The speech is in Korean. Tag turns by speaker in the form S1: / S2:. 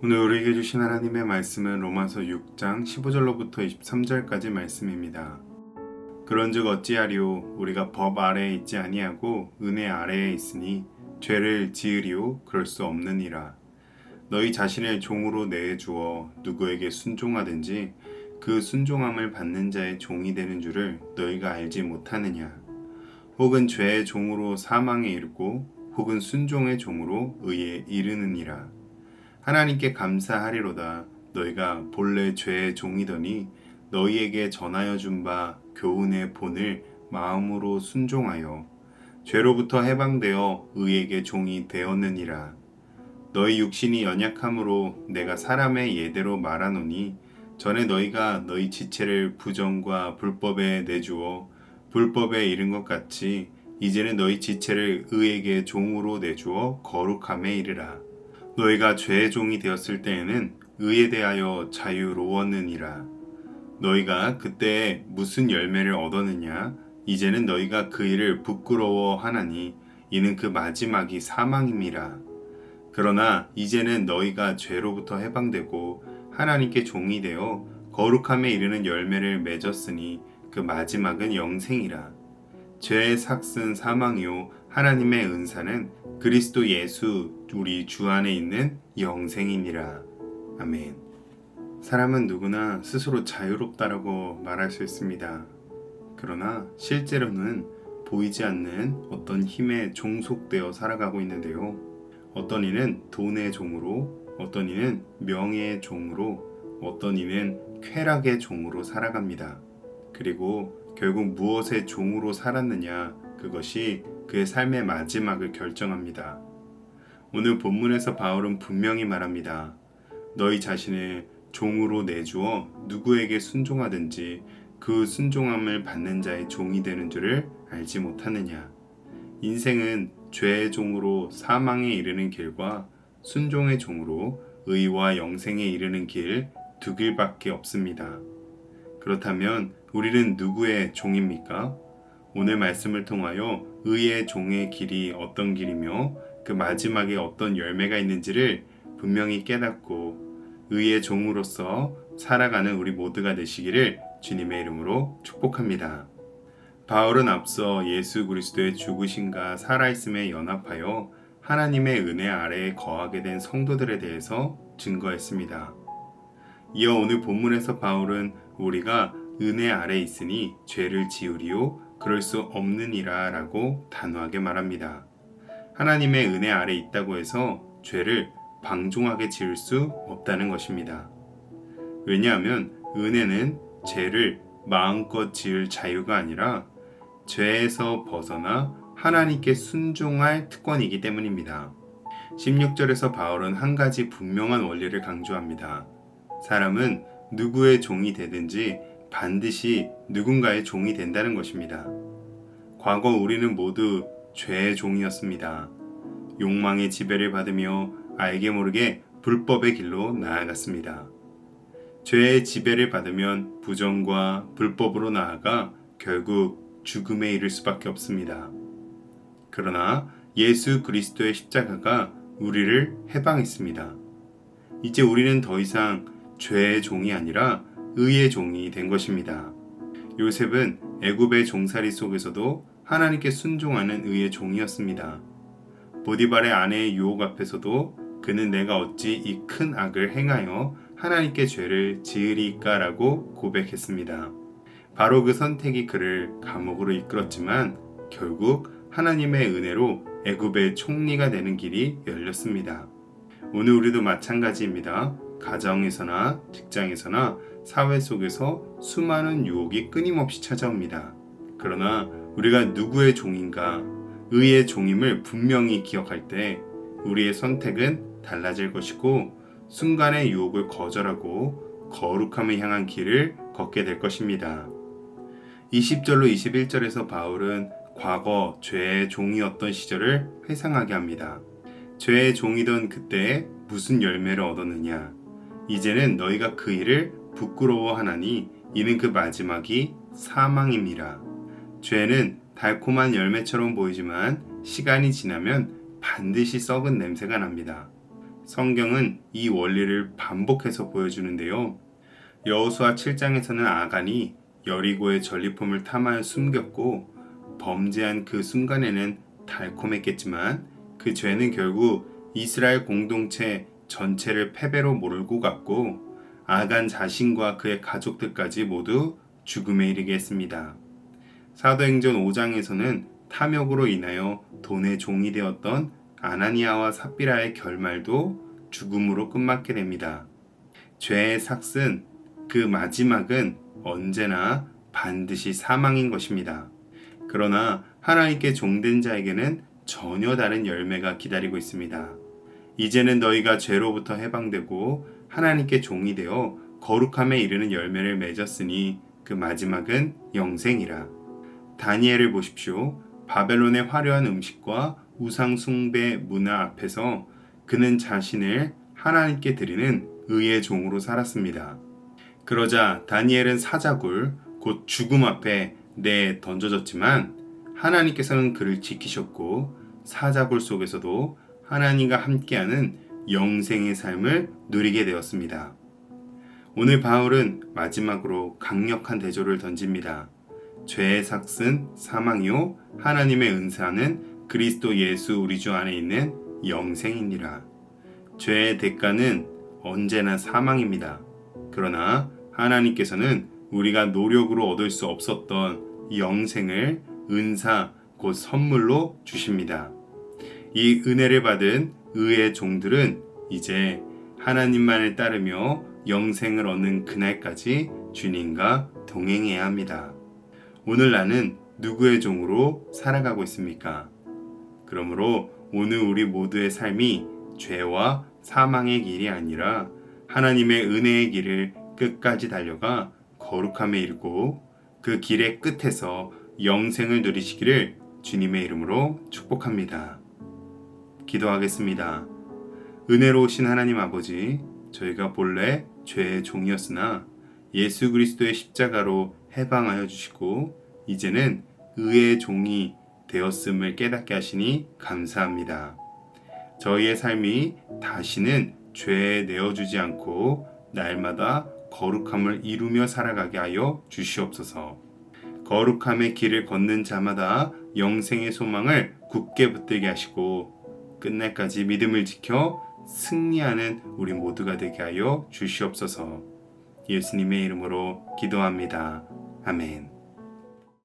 S1: 오늘 우리에게 주신 하나님의 말씀은 로마서 6장 15절로부터 23절까지 말씀입니다. 그런즉 어찌하리요? 우리가 법 아래에 있지 아니하고 은혜 아래에 있으니 죄를 지으리요? 그럴 수 없느니라. 너희 자신을 종으로 내주어 누구에게 순종하든지 그 순종함을 받는 자의 종이 되는 줄을 너희가 알지 못하느냐? 혹은 죄의 종으로 사망에 이르고 혹은 순종의 종으로 의에 이르느니라. 하나님께 감사하리로다. 너희가 본래 죄의 종이더니 너희에게 전하여 준 바 교훈의 본을 마음으로 순종하여 죄로부터 해방되어 의에게 종이 되었느니라. 너희 육신이 연약함으로 내가 사람의 예대로 말하노니 전에 너희가 너희 지체를 부정과 불법에 내주어 불법에 이른 것 같이 이제는 너희 지체를 의에게 종으로 내주어 거룩함에 이르라. 너희가 죄의 종이 되었을 때에는 의에 대하여 자유로웠느니라. 너희가 그때 무슨 열매를 얻었느냐? 이제는 너희가 그 일을 부끄러워하나니 이는 그 마지막이 사망임이라. 그러나 이제는 너희가 죄로부터 해방되고 하나님께 종이 되어 거룩함에 이르는 열매를 맺었으니 그 마지막은 영생이라. 죄의 삭은 사망이요 하나님의 은사는 그리스도 예수 우리 주 안에 있는 영생이니라. 아멘. 사람은 누구나 스스로 자유롭다라고 말할 수 있습니다. 그러나 실제로는 보이지 않는 어떤 힘에 종속되어 살아가고 있는데요. 어떤 이는 돈의 종으로, 어떤 이는 명예의 종으로, 어떤 이는 쾌락의 종으로 살아갑니다. 그리고 결국 무엇의 종으로 살았느냐, 그것이 그의 삶의 마지막을 결정합니다. 오늘 본문에서 바울은 분명히 말합니다. 너희 자신을 종으로 내주어 누구에게 순종하든지 그 순종함을 받는 자의 종이 되는 줄을 알지 못하느냐. 인생은 죄의 종으로 사망에 이르는 길과 순종의 종으로 의와 영생에 이르는 길 두 길밖에 없습니다. 그렇다면 우리는 누구의 종입니까? 오늘 말씀을 통하여 의의 종의 길이 어떤 길이며 그 마지막에 어떤 열매가 있는지를 분명히 깨닫고 의의 종으로서 살아가는 우리 모두가 되시기를 주님의 이름으로 축복합니다. 바울은 앞서 예수 그리스도의 죽으심과 살아있음에 연합하여 하나님의 은혜 아래에 거하게 된 성도들에 대해서 증거했습니다. 이어 오늘 본문에서 바울은 우리가 은혜 아래 있으니 죄를 지으리요 그럴 수 없느니라 라고 단호하게 말합니다. 하나님의 은혜 아래 있다고 해서 죄를 방종하게 지을 수 없다는 것입니다. 왜냐하면 은혜는 죄를 마음껏 지을 자유가 아니라 죄에서 벗어나 하나님께 순종할 특권이기 때문입니다. 16절에서 바울은 한 가지 분명한 원리를 강조합니다. 사람은 누구의 종이 되든지 반드시 누군가의 종이 된다는 것입니다. 과거 우리는 모두 죄의 종이었습니다. 욕망의 지배를 받으며 알게 모르게 불법의 길로 나아갔습니다. 죄의 지배를 받으면 부정과 불법으로 나아가 결국 죽음에 이를 수밖에 없습니다. 그러나 예수 그리스도의 십자가가 우리를 해방했습니다. 이제 우리는 더 이상 죄의 종이 아니라 의의 종이 된 것입니다. 요셉은 애굽의 종살이 속에서도 하나님께 순종하는 의의 종이었습니다. 보디발의 아내의 유혹 앞에서도 그는 내가 어찌 이 큰 악을 행하여 하나님께 죄를 지으리까라고 고백했습니다. 바로 그 선택이 그를 감옥으로 이끌었지만 결국 하나님의 은혜로 애굽의 총리가 되는 길이 열렸습니다. 오늘 우리도 마찬가지입니다. 가정에서나 직장에서나 사회 속에서 수많은 유혹이 끊임없이 찾아옵니다. 그러나 우리가 누구의 종인가, 의의 종임을 분명히 기억할 때 우리의 선택은 달라질 것이고 순간의 유혹을 거절하고 거룩함을 향한 길을 걷게 될 것입니다. 20절로 21절에서 바울은 과거 죄의 종이었던 시절을 회상하게 합니다. 죄의 종이던 그때에 무슨 열매를 얻었느냐? 이제는 너희가 그 일을 부끄러워하나니 이는 그 마지막이 사망임이라. 죄는 달콤한 열매처럼 보이지만 시간이 지나면 반드시 썩은 냄새가 납니다. 성경은 이 원리를 반복해서 보여주는데요. 여호수아 7장에서는 아간이 여리고의 전리품을 탐하여 숨겼고 범죄한 그 순간에는 달콤했겠지만 그 죄는 결국 이스라엘 공동체 전체를 패배로 몰고 갔고 아간 자신과 그의 가족들까지 모두 죽음에 이르게 했습니다. 사도행전 5장에서는 탐욕으로 인하여 돈의 종이 되었던 아나니아와 삽비라의 결말도 죽음으로 끝맞게 됩니다. 죄의 삭슨, 그 마지막은 언제나 반드시 사망인 것입니다. 그러나 하나님께 종된 자에게는 전혀 다른 열매가 기다리고 있습니다. 이제는 너희가 죄로부터 해방되고 하나님께 종이 되어 거룩함에 이르는 열매를 맺었으니 그 마지막은 영생이라. 다니엘을 보십시오. 바벨론의 화려한 음식과 우상 숭배 문화 앞에서 그는 자신을 하나님께 드리는 의의 종으로 살았습니다. 그러자 다니엘은 사자굴, 곧 죽음 앞에 던져졌지만 하나님께서는 그를 지키셨고 사자굴 속에서도 하나님과 함께하는 영생의 삶을 누리게 되었습니다. 오늘 바울은 마지막으로 강력한 대조를 던집니다. 죄의 삭슨 사망이요 하나님의 은사는 그리스도 예수 우리 주 안에 있는 영생이니라. 죄의 대가는 언제나 사망입니다. 그러나 하나님께서는 우리가 노력으로 얻을 수 없었던 영생을 은사 곧 선물로 주십니다. 이 은혜를 받은 의의 종들은 이제 하나님만을 따르며 영생을 얻는 그날까지 주님과 동행해야 합니다. 오늘 나는 누구의 종으로 살아가고 있습니까? 그러므로 오늘 우리 모두의 삶이 죄와 사망의 길이 아니라 하나님의 은혜의 길을 끝까지 달려가 거룩함에 이르고 그 길의 끝에서 영생을 누리시기를 주님의 이름으로 축복합니다. 기도하겠습니다. 은혜로우신 하나님 아버지, 저희가 본래 죄의 종이었으나 예수 그리스도의 십자가로 해방하여 주시고 이제는 의의 종이 되었음을 깨닫게 하시니 감사합니다. 저희의 삶이 다시는 죄에 내어주지 않고 날마다 거룩함을 이루며 살아가게 하여 주시옵소서. 거룩함의 길을 걷는 자마다 영생의 소망을 굳게 붙들게 하시고 끝날까지 믿음을 지켜 승리하는 우리 모두가 되게 하여 주시옵소서. 예수님의 이름으로 기도합니다. 아멘.